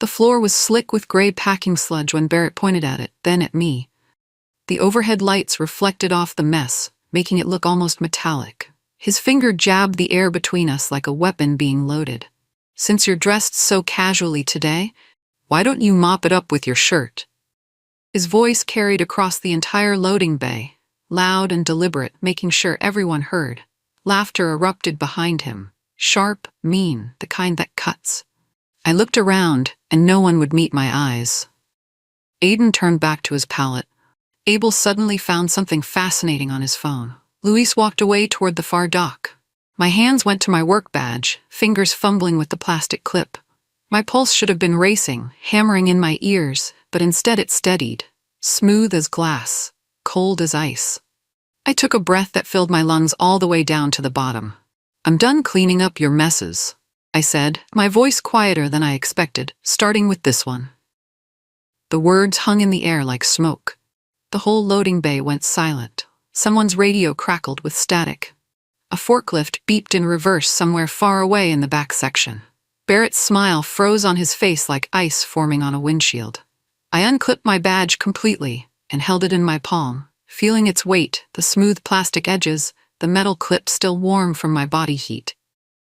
The floor was slick with gray packing sludge when Barrett pointed at it, then at me. The overhead lights reflected off the mess, making it look almost metallic. His finger jabbed the air between us like a weapon being loaded. "Since you're dressed so casually today, why don't you mop it up with your shirt?" His voice carried across the entire loading bay, loud and deliberate, making sure everyone heard. Laughter erupted behind him, sharp, mean, the kind that cuts. I looked around, and no one would meet my eyes. Aiden turned back to his pallet. Abel suddenly found something fascinating on his phone. Luis walked away toward the far dock. My hands went to my work badge, fingers fumbling with the plastic clip. My pulse should have been racing, hammering in my ears, but instead it steadied, smooth as glass, cold as ice. I took a breath that filled my lungs all the way down to the bottom. "I'm done cleaning up your messes," I said, my voice quieter than I expected, starting with this one. The words hung in the air like smoke. The whole loading bay went silent. Someone's radio crackled with static. A forklift beeped in reverse somewhere far away in the back section. Barrett's smile froze on his face like ice forming on a windshield. I unclipped my badge completely and held it in my palm, feeling its weight, the smooth plastic edges, the metal clip still warm from my body heat.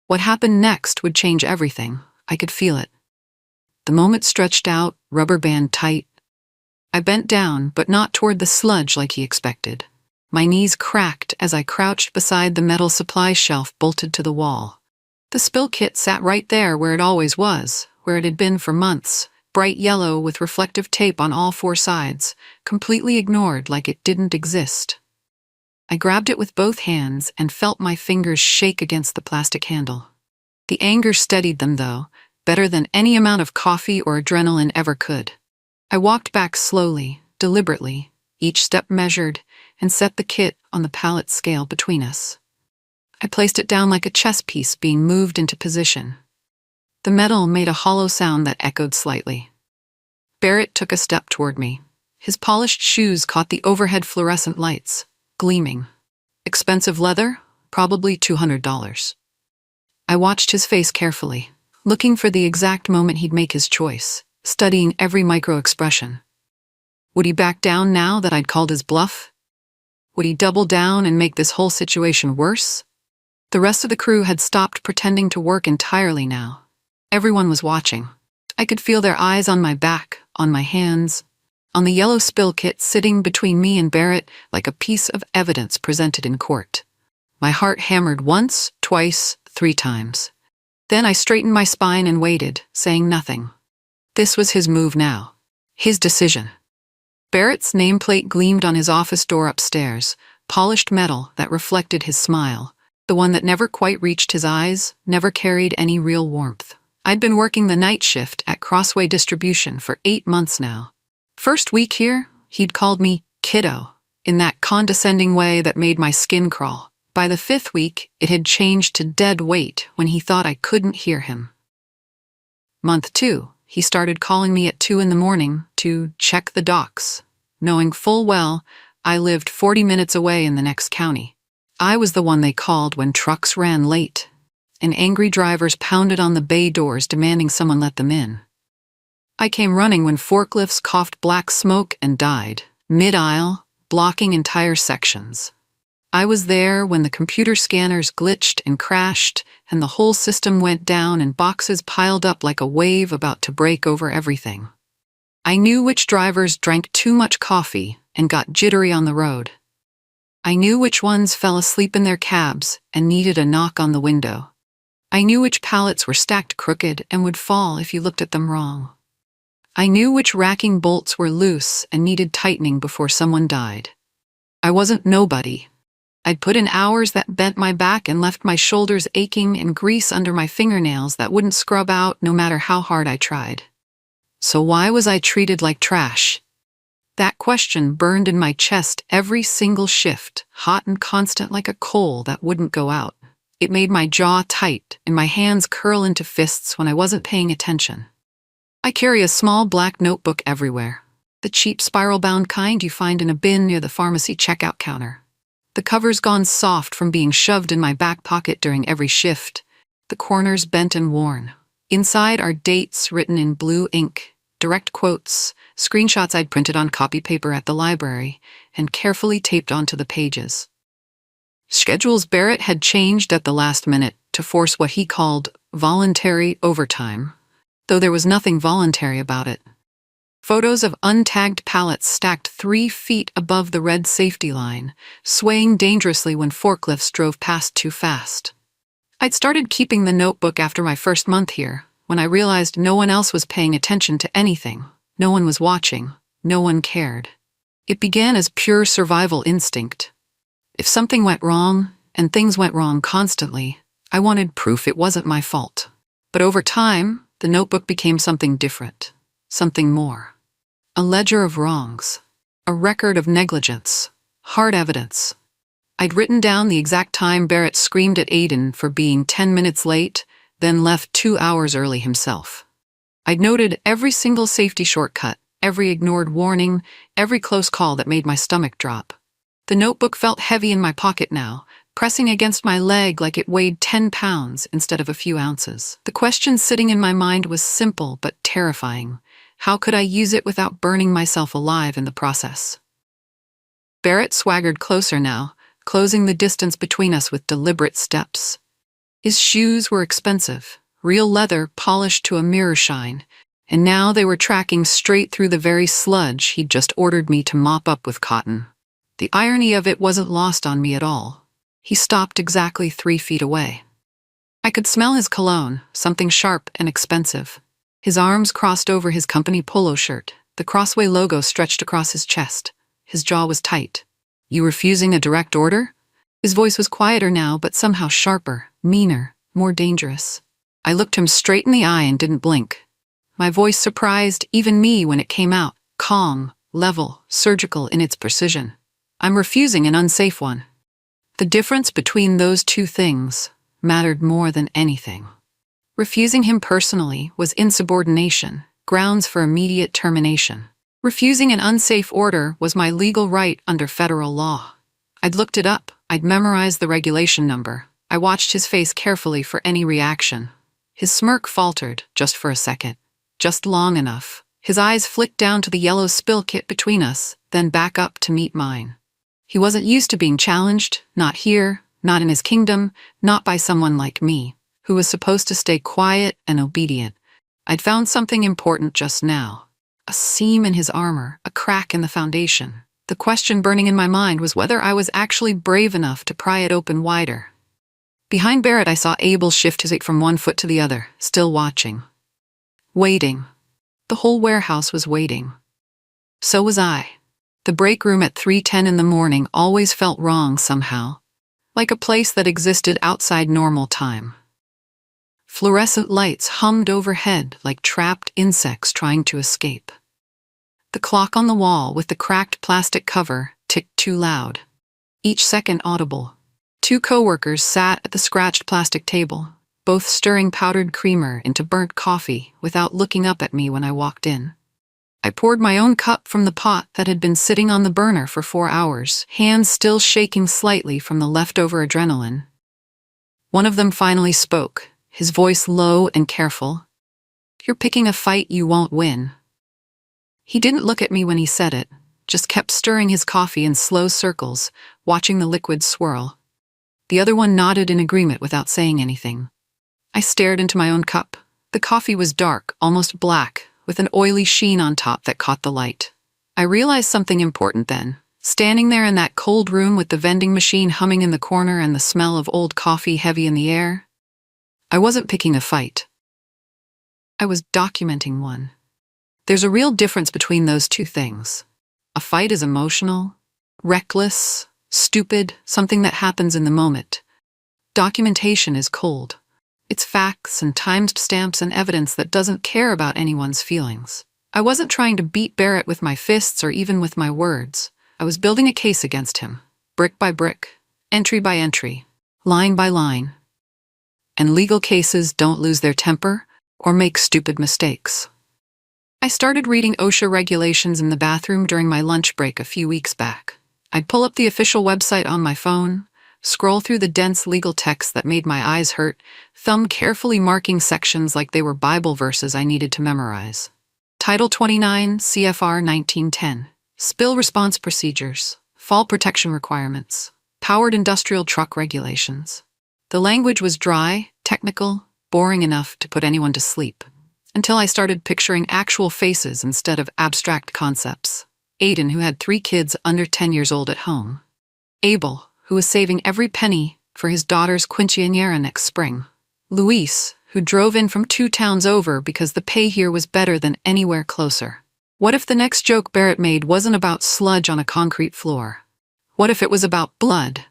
What happened next would change everything. I could feel it. The moment stretched out, rubber band tight. I bent down, but not toward the sludge like he expected. My knees cracked as I crouched beside the metal supply shelf bolted to the wall. The spill kit sat right there where it always was, where it had been for months, bright yellow with reflective tape on all four sides, completely ignored like it didn't exist. I grabbed it with both hands and felt my fingers shake against the plastic handle. The anger steadied them, though, better than any amount of coffee or adrenaline ever could. I walked back slowly, deliberately, each step measured, and set the kit on the pallet scale between us. I placed it down like a chess piece being moved into position. The metal made a hollow sound that echoed slightly. Barrett took a step toward me. His polished shoes caught the overhead fluorescent lights, gleaming. Expensive leather? Probably $200. I watched his face carefully, looking for the exact moment he'd make his choice, studying every micro-expression. Would he back down now that I'd called his bluff? Would he double down and make this whole situation worse? The rest of the crew had stopped pretending to work entirely now. Everyone was watching. I could feel their eyes on my back, on my hands, on the yellow spill kit sitting between me and Barrett like a piece of evidence presented in court. My heart hammered once, twice, 3 times. Then I straightened my spine and waited, saying nothing. This was his move now. His decision. Barrett's nameplate gleamed on his office door upstairs, polished metal that reflected his smile, the one that never quite reached his eyes, never carried any real warmth. I'd been working the night shift at Crossway Distribution for 8 months now. First week here, he'd called me kiddo, in that condescending way that made my skin crawl. By the 5th week, it had changed to dead weight when he thought I couldn't hear him. Month 2, he started calling me at 2 in the morning to check the docks, knowing full well I lived 40 minutes away in the next county. I was the one they called when trucks ran late, and angry drivers pounded on the bay doors demanding someone let them in. I came running when forklifts coughed black smoke and died, mid-aisle, blocking entire sections. I was there when the computer scanners glitched and crashed, and the whole system went down and boxes piled up like a wave about to break over everything. I knew which drivers drank too much coffee and got jittery on the road. I knew which ones fell asleep in their cabs and needed a knock on the window. I knew which pallets were stacked crooked and would fall if you looked at them wrong. I knew which racking bolts were loose and needed tightening before someone died. I wasn't nobody. I'd put in hours that bent my back and left my shoulders aching and grease under my fingernails that wouldn't scrub out no matter how hard I tried. So why was I treated like trash? That question burned in my chest every single shift, hot and constant like a coal that wouldn't go out. It made my jaw tight and my hands curl into fists when I wasn't paying attention. I carry a small black notebook everywhere, the cheap spiral-bound kind you find in a bin near the pharmacy checkout counter. The cover's gone soft from being shoved in my back pocket during every shift, the corners bent and worn. Inside are dates written in blue ink, direct quotes, screenshots I'd printed on copy paper at the library, and carefully taped onto the pages. Schedules Barrett had changed at the last minute to force what he called voluntary overtime, though there was nothing voluntary about it. Photos of untagged pallets stacked 3 feet above the red safety line, swaying dangerously when forklifts drove past too fast. I'd started keeping the notebook after my first month here, when I realized no one else was paying attention to anything. No one was watching. No one cared. It began as pure survival instinct. If something went wrong, and things went wrong constantly, I wanted proof it wasn't my fault. But over time, the notebook became something different, something more. A ledger of wrongs, a record of negligence, hard evidence. I'd written down the exact time Barrett screamed at Aiden for being 10 minutes late, then left 2 hours early himself. I'd noted every single safety shortcut, every ignored warning, every close call that made my stomach drop. The notebook felt heavy in my pocket now, pressing against my leg like it weighed 10 pounds instead of a few ounces. The question sitting in my mind was simple but terrifying. How could I use it without burning myself alive in the process? Barrett swaggered closer now, closing the distance between us with deliberate steps. His shoes were expensive, real leather polished to a mirror shine, and now they were tracking straight through the very sludge he'd just ordered me to mop up with cotton. The irony of it wasn't lost on me at all. He stopped exactly 3 feet away. I could smell his cologne, something sharp and expensive. His arms crossed over his company polo shirt, the Crossway logo stretched across his chest. His jaw was tight. "You refusing a direct order?" His voice was quieter now, but somehow sharper, meaner, more dangerous. I looked him straight in the eye and didn't blink. My voice surprised even me when it came out, calm, level, surgical in its precision. "I'm refusing an unsafe one." The difference between those two things mattered more than anything. Refusing him personally was insubordination, grounds for immediate termination. Refusing an unsafe order was my legal right under federal law. I'd looked it up. I'd memorized the regulation number. I watched his face carefully for any reaction. His smirk faltered, just for a second. Just long enough. His eyes flicked down to the yellow spill kit between us, then back up to meet mine. He wasn't used to being challenged, not here, not in his kingdom, not by someone like me, who was supposed to stay quiet and obedient. I'd found something important just now. A seam in his armor, a crack in the foundation. The question burning in my mind was whether I was actually brave enough to pry it open wider. Behind Barrett, I saw Abel shift his weight from one foot to the other, still watching. Waiting. The whole warehouse was waiting. So was I. The break room at 3:10 in the morning always felt wrong somehow, like a place that existed outside normal time. Fluorescent lights hummed overhead like trapped insects trying to escape. The clock on the wall with the cracked plastic cover ticked too loud, each second audible. 2 coworkers sat at the scratched plastic table, both stirring powdered creamer into burnt coffee without looking up at me when I walked in. I poured my own cup from the pot that had been sitting on the burner for 4 hours, hands still shaking slightly from the leftover adrenaline. One of them finally spoke, his voice low and careful. "You're picking a fight you won't win." He didn't look at me when he said it, just kept stirring his coffee in slow circles, watching the liquid swirl. The other one nodded in agreement without saying anything. I stared into my own cup. The coffee was dark, almost black, with an oily sheen on top that caught the light. I realized something important then. Standing there in that cold room with the vending machine humming in the corner and the smell of old coffee heavy in the air, I wasn't picking a fight. I was documenting one. There's a real difference between those two things. A fight is emotional, reckless, stupid, something that happens in the moment. Documentation is cold. It's facts and timestamps and evidence that doesn't care about anyone's feelings. I wasn't trying to beat Barrett with my fists or even with my words. I was building a case against him, brick by brick, entry by entry, line by line. And legal cases don't lose their temper or make stupid mistakes. I started reading OSHA regulations in the bathroom during my lunch break a few weeks back. I'd pull up the official website on my phone, scroll through the dense legal text that made my eyes hurt, thumb carefully marking sections like they were Bible verses I needed to memorize. Title 29 CFR 1910. Spill response procedures. Fall protection requirements. Powered industrial truck regulations. The language was dry, technical, boring enough to put anyone to sleep. Until I started picturing actual faces instead of abstract concepts. Aiden, who had 3 kids under 10 years old at home. Abel, who was saving every penny for his daughter's quinceañera next spring. Luis, who drove in from 2 towns over because the pay here was better than anywhere closer. What if the next joke Barrett made wasn't about sludge on a concrete floor? What if it was about blood?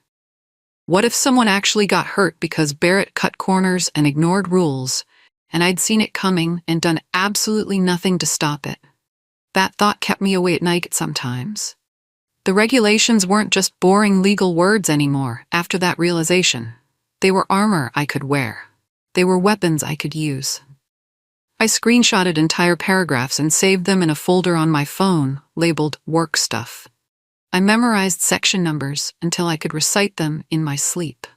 What if someone actually got hurt because Barrett cut corners and ignored rules, and I'd seen it coming and done absolutely nothing to stop it? That thought kept me awake at night sometimes. The regulations weren't just boring legal words anymore after that realization. They were armor I could wear. They were weapons I could use. I screenshotted entire paragraphs and saved them in a folder on my phone labeled Work Stuff. I memorized section numbers until I could recite them in my sleep.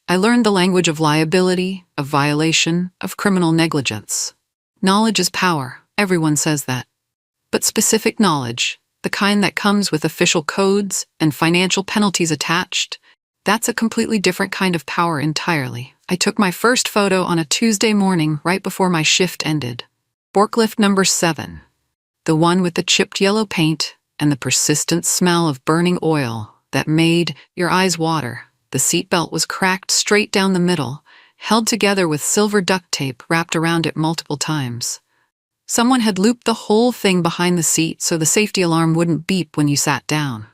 I learned the language of liability, of violation, of criminal negligence. Knowledge is power, everyone says that. But specific knowledge, the kind that comes with official codes and financial penalties attached, that's a completely different kind of power entirely. I took my first photo on a Tuesday morning right before my shift ended. Forklift number 7. The one with the chipped yellow paint and the persistent smell of burning oil that made your eyes water. The seatbelt was cracked straight down the middle, held together with silver duct tape wrapped around it multiple times. Someone had looped the whole thing behind the seat so the safety alarm wouldn't beep when you sat down.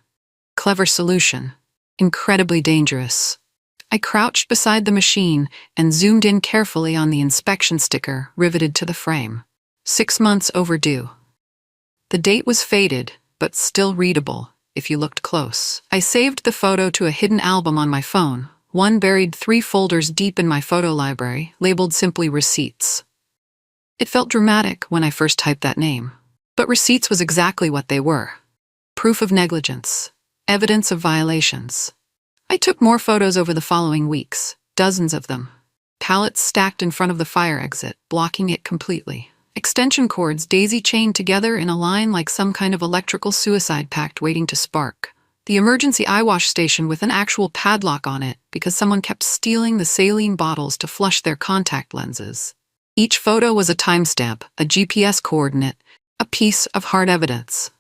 Clever solution. Incredibly dangerous. I crouched beside the machine and zoomed in carefully on the inspection sticker riveted to the frame. 6 months overdue. The date was faded, but still readable, if you looked close. I saved the photo to a hidden album on my phone, one buried 3 folders deep in my photo library, labeled simply Receipts. It felt dramatic when I first typed that name, but receipts was exactly what they were. Proof of negligence. Evidence of violations. I took more photos over the following weeks, dozens of them. Pallets stacked in front of the fire exit, blocking it completely. Extension cords daisy-chained together in a line like some kind of electrical suicide pact waiting to spark. The emergency eye wash station with an actual padlock on it because someone kept stealing the saline bottles to flush their contact lenses. Each photo was a timestamp, a GPS coordinate, a piece of hard evidence.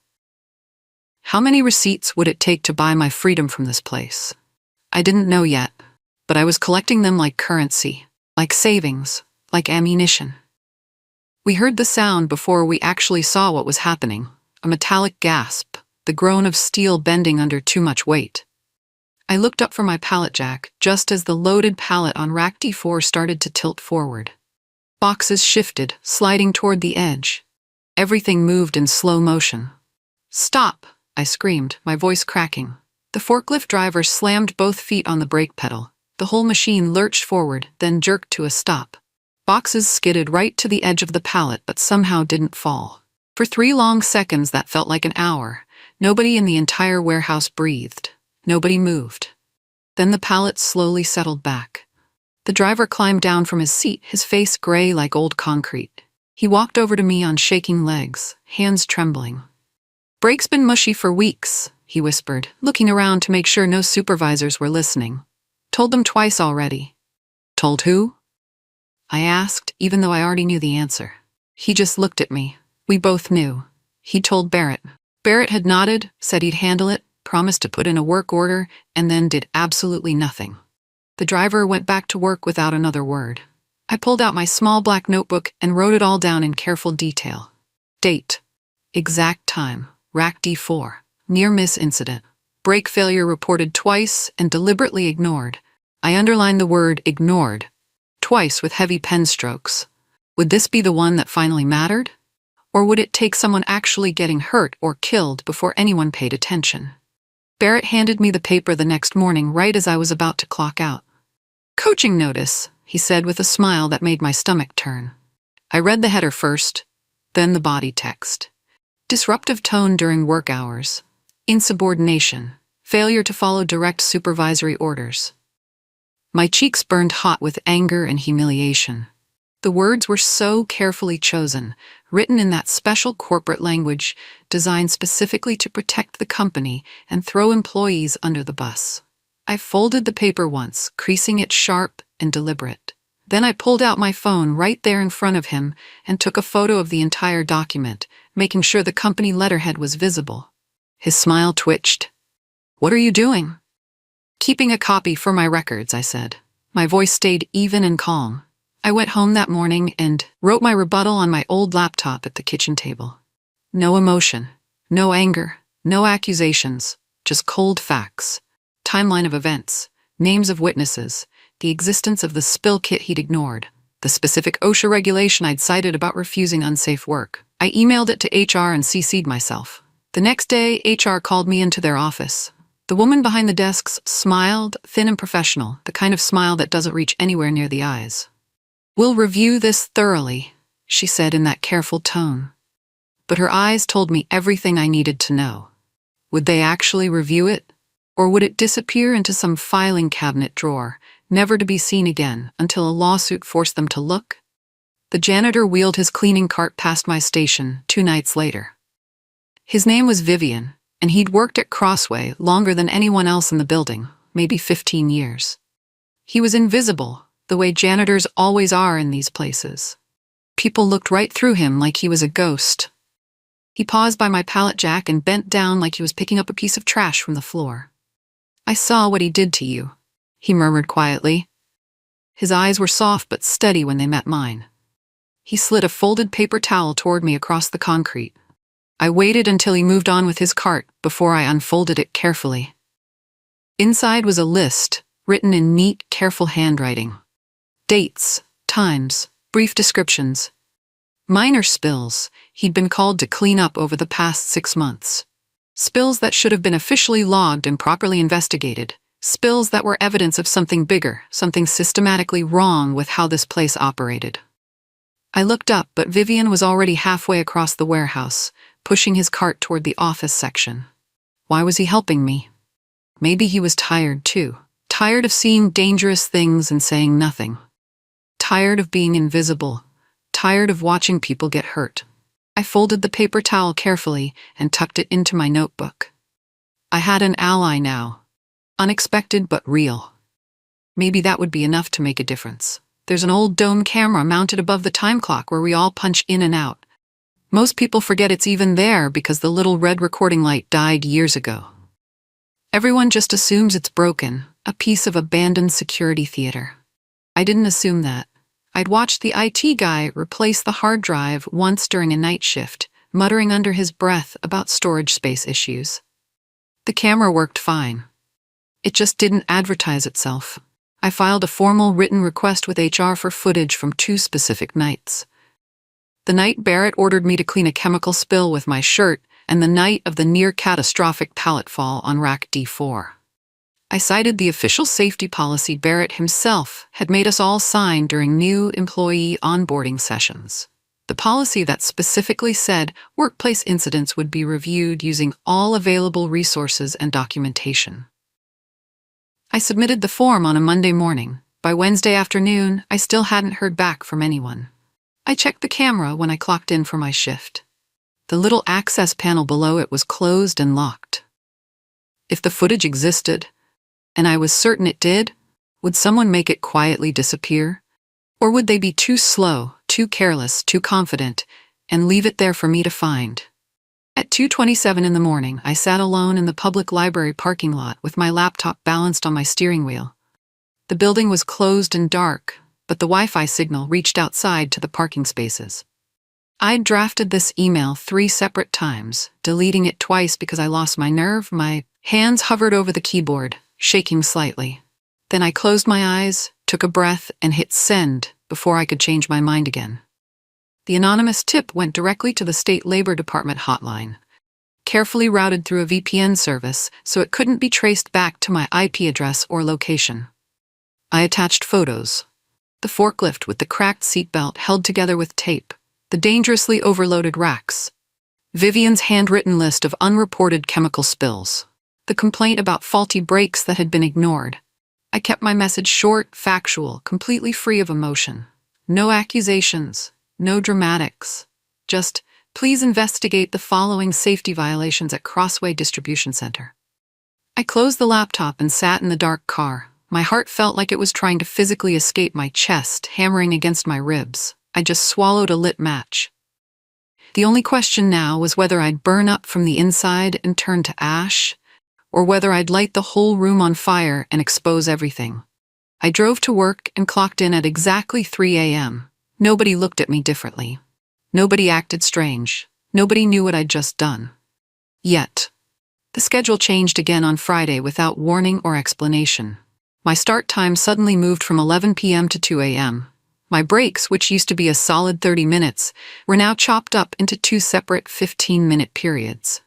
How many receipts would it take to buy my freedom from this place? I didn't know yet, but I was collecting them like currency, like savings, like ammunition. We heard the sound before we actually saw what was happening, a metallic gasp, the groan of steel bending under too much weight. I looked up from my pallet jack just as the loaded pallet on rack D4 started to tilt forward. Boxes shifted, sliding toward the edge. Everything moved in slow motion. "Stop!" I screamed, my voice cracking. The forklift driver slammed both feet on the brake pedal. The whole machine lurched forward, then jerked to a stop. Boxes skidded right to the edge of the pallet but somehow didn't fall. For 3 long seconds that felt like an hour. Nobody in the entire warehouse breathed. Nobody moved. Then the pallet slowly settled back. The driver climbed down from his seat, his face gray like old concrete. He walked over to me on shaking legs, hands trembling. "Brake's been mushy for weeks," he whispered, looking around to make sure no supervisors were listening. "Told them twice already." "Told who?" I asked, even though I already knew the answer. He just looked at me. We both knew. He told Barrett. Barrett had nodded, said he'd handle it, promised to put in a work order, and then did absolutely nothing. The driver went back to work without another word. I pulled out my small black notebook and wrote it all down in careful detail. Date. Exact time. Rack D4. Near-miss incident. Brake failure reported twice and deliberately ignored. I underlined the word ignored. Twice with heavy pen strokes. Would this be the one that finally mattered? Or would it take someone actually getting hurt or killed before anyone paid attention? Barrett handed me the paper the next morning right as I was about to clock out. "Coaching notice," he said with a smile that made my stomach turn. I read the header first, then the body text. Disruptive tone during work hours. Insubordination. Failure to follow direct supervisory orders. My cheeks burned hot with anger and humiliation. The words were so carefully chosen, written in that special corporate language designed specifically to protect the company and throw employees under the bus. I folded the paper once, creasing it sharp and deliberate. Then I pulled out my phone right there in front of him and took a photo of the entire document, making sure the company letterhead was visible. His smile twitched. "What are you doing?" "Keeping a copy for my records," I said. My voice stayed even and calm. I went home that morning and wrote my rebuttal on my old laptop at the kitchen table. No emotion, no anger, no accusations, just cold facts. Timeline of events, names of witnesses, the existence of the spill kit he'd ignored, the specific OSHA regulation I'd cited about refusing unsafe work. I emailed it to HR and CC'd myself. The next day, HR called me into their office. The woman behind the desks smiled, thin and professional, the kind of smile that doesn't reach anywhere near the eyes. "We'll review this thoroughly," she said in that careful tone. But her eyes told me everything I needed to know. Would they actually review it? Or would it disappear into some filing cabinet drawer, never to be seen again until a lawsuit forced them to look? The janitor wheeled his cleaning cart past my station 2 nights later. His name was Vivian, and he'd worked at Crossway longer than anyone else in the building, maybe 15 years. He was invisible, the way janitors always are in these places. People looked right through him like he was a ghost. He paused by my pallet jack and bent down like he was picking up a piece of trash from the floor. "I saw what he did to you," he murmured quietly. His eyes were soft but steady when they met mine. He slid a folded paper towel toward me across the concrete. I waited until he moved on with his cart before I unfolded it carefully. Inside was a list, written in neat, careful handwriting. Dates, times, brief descriptions. Minor spills he'd been called to clean up over the past 6 months. Spills that should have been officially logged and properly investigated. Spills that were evidence of something bigger, something systematically wrong with how this place operated. I looked up, but Vivian was already halfway across the warehouse, pushing his cart toward the office section. Why was he helping me? Maybe he was tired too. Tired of seeing dangerous things and saying nothing. Tired of being invisible. Tired of watching people get hurt. I folded the paper towel carefully and tucked it into my notebook. I had an ally now. Unexpected but real. Maybe that would be enough to make a difference. There's an old dome camera mounted above the time clock where we all punch in and out. Most people forget it's even there because the little red recording light died years ago. Everyone just assumes it's broken, a piece of abandoned security theater. I didn't assume that. I'd watched the IT guy replace the hard drive once during a night shift, muttering under his breath about storage space issues. The camera worked fine. It just didn't advertise itself. I filed a formal written request with HR for footage from 2 specific nights. The night Barrett ordered me to clean a chemical spill with my shirt, and the night of the near-catastrophic pallet fall on rack D4. I cited the official safety policy Barrett himself had made us all sign during new employee onboarding sessions. The policy that specifically said workplace incidents would be reviewed using all available resources and documentation. I submitted the form on a Monday morning. By Wednesday afternoon, I still hadn't heard back from anyone. I checked the camera when I clocked in for my shift. The little access panel below it was closed and locked. If the footage existed, and I was certain it did, would someone make it quietly disappear? Or would they be too slow, too careless, too confident, and leave it there for me to find? At 2:27 in the morning, I sat alone in the public library parking lot with my laptop balanced on my steering wheel. The building was closed and dark, but the Wi-Fi signal reached outside to the parking spaces. I'd drafted this email 3 separate times, deleting it twice because I lost my nerve. My hands hovered over the keyboard, shaking slightly. Then I closed my eyes, took a breath, and hit send before I could change my mind again. The anonymous tip went directly to the State Labor Department hotline, carefully routed through a VPN service so it couldn't be traced back to my IP address or location. I attached photos. The forklift with the cracked seatbelt held together with tape, the dangerously overloaded racks, Vivian's handwritten list of unreported chemical spills, The complaint about faulty brakes that had been ignored. I kept my message short, factual, completely free of emotion. No accusations, no dramatics. Just, please investigate the following safety violations at Crossway Distribution Center. I closed the laptop and sat in the dark car. My heart felt like it was trying to physically escape my chest, hammering against my ribs. I just swallowed a lit match. The only question now was whether I'd burn up from the inside and turn to ash, or whether I'd light the whole room on fire and expose everything. I drove to work and clocked in at exactly 3 a.m. Nobody looked at me differently. Nobody acted strange. Nobody knew what I'd just done. Yet, the schedule changed again on Friday without warning or explanation. My start time suddenly moved from 11 p.m. to 2 a.m. My breaks, which used to be a solid 30 minutes, were now chopped up into 2 separate 15-minute periods.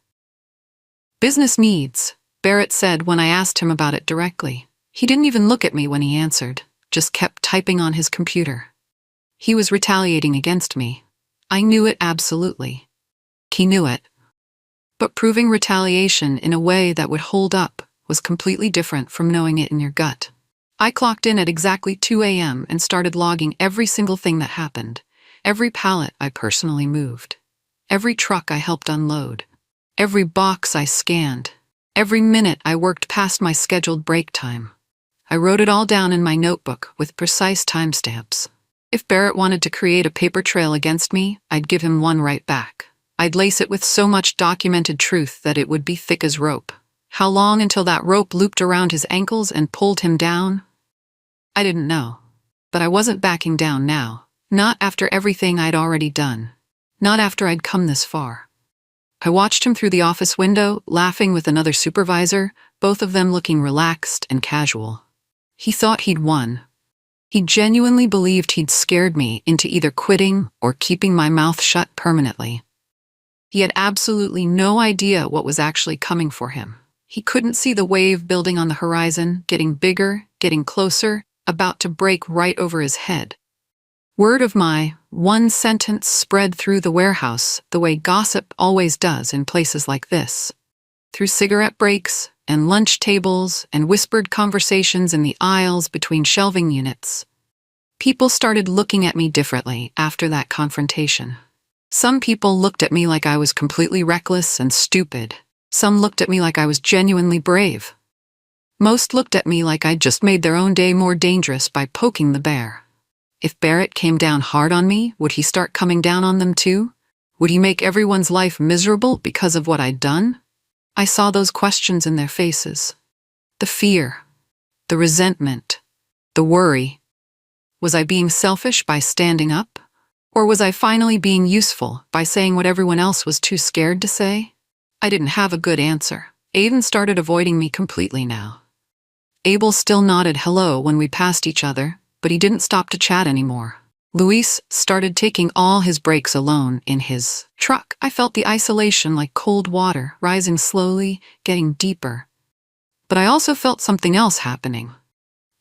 Business needs, Barrett said when I asked him about it directly. He didn't even look at me when he answered, just kept typing on his computer. He was retaliating against me. I knew it absolutely. He knew it. But proving retaliation in a way that would hold up was completely different from knowing it in your gut. I clocked in at exactly 2 a.m. and started logging every single thing that happened, every pallet I personally moved, every truck I helped unload, every box I scanned, every minute I worked past my scheduled break time. I wrote it all down in my notebook with precise timestamps. If Barrett wanted to create a paper trail against me, I'd give him one right back. I'd lace it with so much documented truth that it would be thick as rope. How long until that rope looped around his ankles and pulled him down? I didn't know. But I wasn't backing down now. Not after everything I'd already done. Not after I'd come this far. I watched him through the office window, laughing with another supervisor, both of them looking relaxed and casual. He thought he'd won. He genuinely believed he'd scared me into either quitting or keeping my mouth shut permanently. He had absolutely no idea what was actually coming for him. He couldn't see the wave building on the horizon, getting bigger, getting closer, about to break right over his head. Word of my one sentence spread through the warehouse the way gossip always does in places like this. Through cigarette breaks and lunch tables and whispered conversations in the aisles between shelving units. People started looking at me differently after that confrontation. Some people looked at me like I was completely reckless and stupid. Some looked at me like I was genuinely brave. Most looked at me like I'd just made their own day more dangerous by poking the bear. If Barrett came down hard on me, would he start coming down on them too? Would he make everyone's life miserable because of what I'd done? I saw those questions in their faces. The fear, the resentment, the worry. Was I being selfish by standing up? Or was I finally being useful by saying what everyone else was too scared to say? I didn't have a good answer. Aiden started avoiding me completely now. Abel still nodded hello when we passed each other, but he didn't stop to chat anymore. Luis started taking all his breaks alone in his truck. I felt the isolation like cold water, rising slowly, getting deeper. But I also felt something else happening.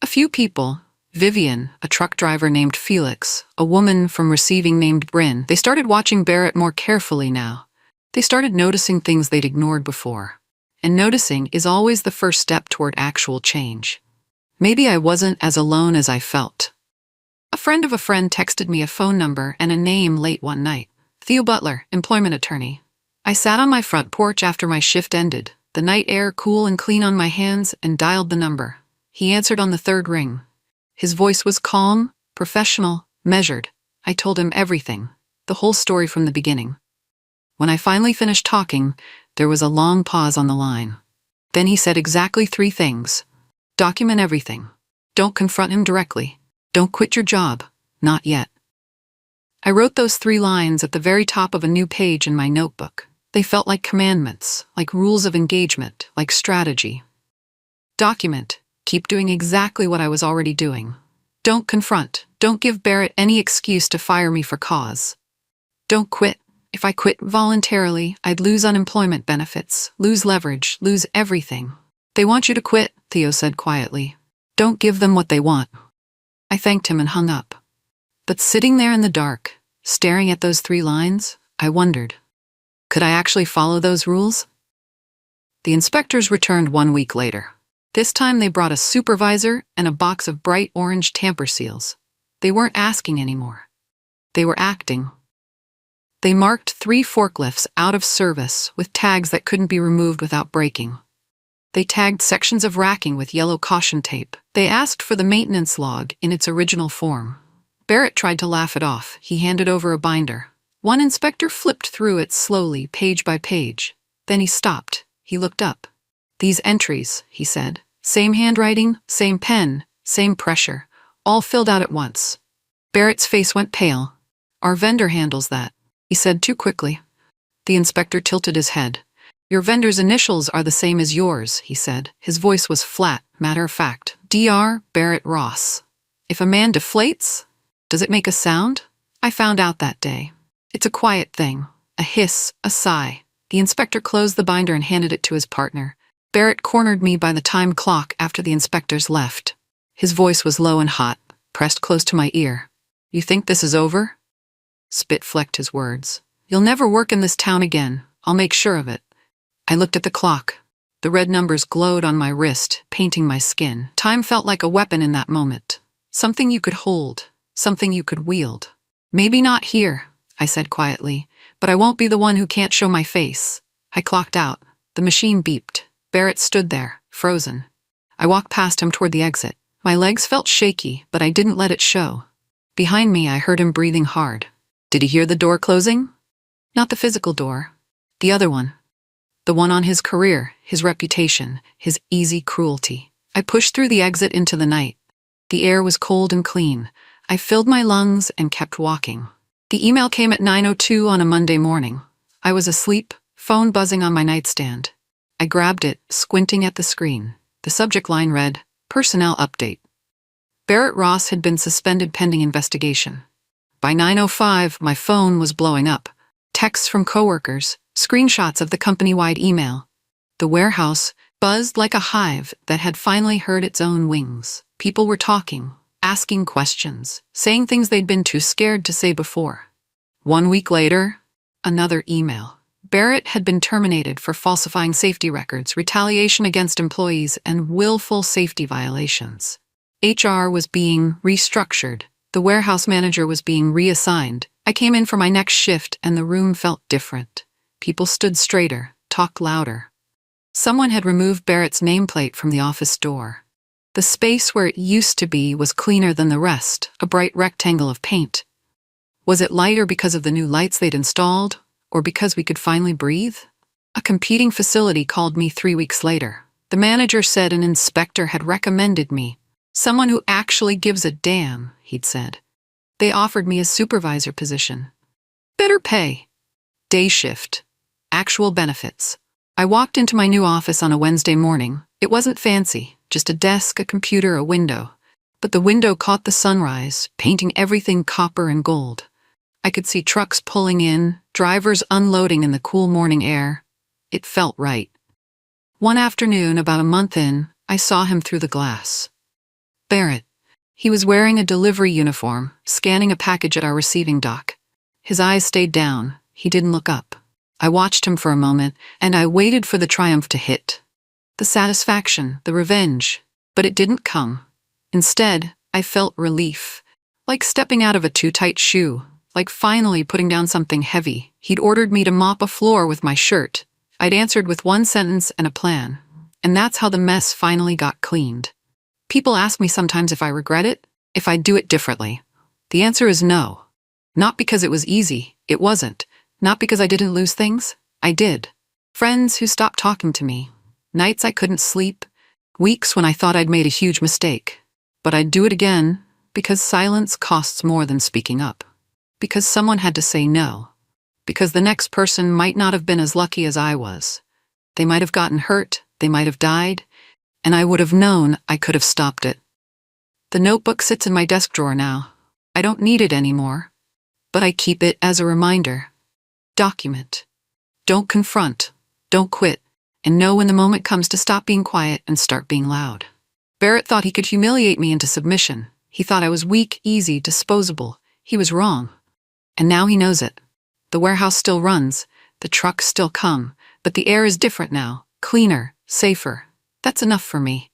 A few people, Vivian, a truck driver named Felix, a woman from receiving named Bryn, they started watching Barrett more carefully now. They started noticing things they'd ignored before. And noticing is always the first step toward actual change. Maybe I wasn't as alone as I felt. A friend of a friend texted me a phone number and a name late one night. Theo Butler, employment attorney. I sat on my front porch after my shift ended, the night air cool and clean on my hands, and dialed the number. He answered on the third ring. His voice was calm, professional, measured. I told him everything, the whole story from the beginning. When I finally finished talking, there was a long pause on the line. Then he said exactly 3 things. Document everything. Don't confront him directly. Don't quit your job. Not yet. I wrote those 3 lines at the very top of a new page in my notebook. They felt like commandments, like rules of engagement, like strategy. Document. Keep doing exactly what I was already doing. Don't confront. Don't give Barrett any excuse to fire me for cause. Don't quit. If I quit voluntarily, I'd lose unemployment benefits, lose leverage, lose everything. They want you to quit, Theo said quietly. Don't give them what they want. I thanked him and hung up. But sitting there in the dark, staring at those 3 lines, I wondered, could I actually follow those rules? The inspectors returned 1 week later. This time they brought a supervisor and a box of bright orange tamper seals. They weren't asking anymore. They were acting. They marked 3 forklifts out of service with tags that couldn't be removed without breaking. They tagged sections of racking with yellow caution tape. They asked for the maintenance log in its original form. Barrett tried to laugh it off. He handed over a binder. One inspector flipped through it slowly, page by page. Then he stopped. He looked up. "These entries," he said. "Same handwriting, same pen, same pressure, all filled out at once." Barrett's face went pale. "Our vendor handles that," he said too quickly. The inspector tilted his head. "Your vendor's initials are the same as yours," he said. His voice was flat, matter-of-fact. "Dr. Barrett Ross. If a man deflates, does it make a sound? I found out that day. It's a quiet thing. A hiss, a sigh." The inspector closed the binder and handed it to his partner. Barrett cornered me by the time clock after the inspectors left. His voice was low and hot, pressed close to my ear. "You think this is over?" Spit flecked his words. "You'll never work in this town again. I'll make sure of it." I looked at the clock. The red numbers glowed on my wrist, painting my skin. Time felt like a weapon in that moment. Something you could hold, something you could wield. "Maybe not here," I said quietly, "but I won't be the one who can't show my face." I clocked out. The machine beeped. Barrett stood there, frozen. I walked past him toward the exit. My legs felt shaky, but I didn't let it show. Behind me, I heard him breathing hard. Did he hear the door closing? Not the physical door. The other one. The one on his career, his reputation, his easy cruelty. I pushed through the exit into the night. The air was cold and clean. I filled my lungs and kept walking. The email came at 9:02 on a Monday morning. I was asleep, phone buzzing on my nightstand. I grabbed it, squinting at the screen. The subject line read, "Personnel Update." Barrett Ross had been suspended pending investigation. By 9:05, my phone was blowing up. Texts from coworkers, screenshots of the company-wide email. The warehouse buzzed like a hive that had finally heard its own wings. People were talking, asking questions, saying things they'd been too scared to say before. 1 week later, another email. Barrett had been terminated for falsifying safety records, retaliation against employees, and willful safety violations. HR was being restructured. The warehouse manager was being reassigned. I came in for my next shift, and the room felt different. People stood straighter, talked louder. Someone had removed Barrett's nameplate from the office door. The space where it used to be was cleaner than the rest, a bright rectangle of paint. Was it lighter because of the new lights they'd installed, or because we could finally breathe? A competing facility called me 3 weeks later. The manager said an inspector had recommended me. Someone who actually gives a damn, he'd said. They offered me a supervisor position. Better pay. Day shift. Actual benefits. I walked into my new office on a Wednesday morning. It wasn't fancy, just a desk, a computer, a window. But the window caught the sunrise, painting everything copper and gold. I could see trucks pulling in, drivers unloading in the cool morning air. It felt right. One afternoon, about a month in, I saw him through the glass. Barrett. He was wearing a delivery uniform, scanning a package at our receiving dock. His eyes stayed down. He didn't look up. I watched him for a moment, and I waited for the triumph to hit. The satisfaction, the revenge. But it didn't come. Instead, I felt relief. Like stepping out of a too-tight shoe. Like finally putting down something heavy. He'd ordered me to mop a floor with my shirt. I'd answered with one sentence and a plan. And that's how the mess finally got cleaned. People ask me sometimes if I regret it, if I'd do it differently. The answer is no. Not because it was easy, it wasn't. Not because I didn't lose things, I did. Friends who stopped talking to me. Nights I couldn't sleep. Weeks when I thought I'd made a huge mistake. But I'd do it again, because silence costs more than speaking up. Because someone had to say no. Because the next person might not have been as lucky as I was. They might have gotten hurt, they might have died, and I would have known I could have stopped it. The notebook sits in my desk drawer now. I don't need it anymore, but I keep it as a reminder. Document. Don't confront. Don't quit. And know when the moment comes to stop being quiet and start being loud. Barrett thought he could humiliate me into submission. He thought I was weak, easy, disposable. He was wrong. And now he knows it. The warehouse still runs. The trucks still come. But the air is different now. Cleaner, safer. That's enough for me.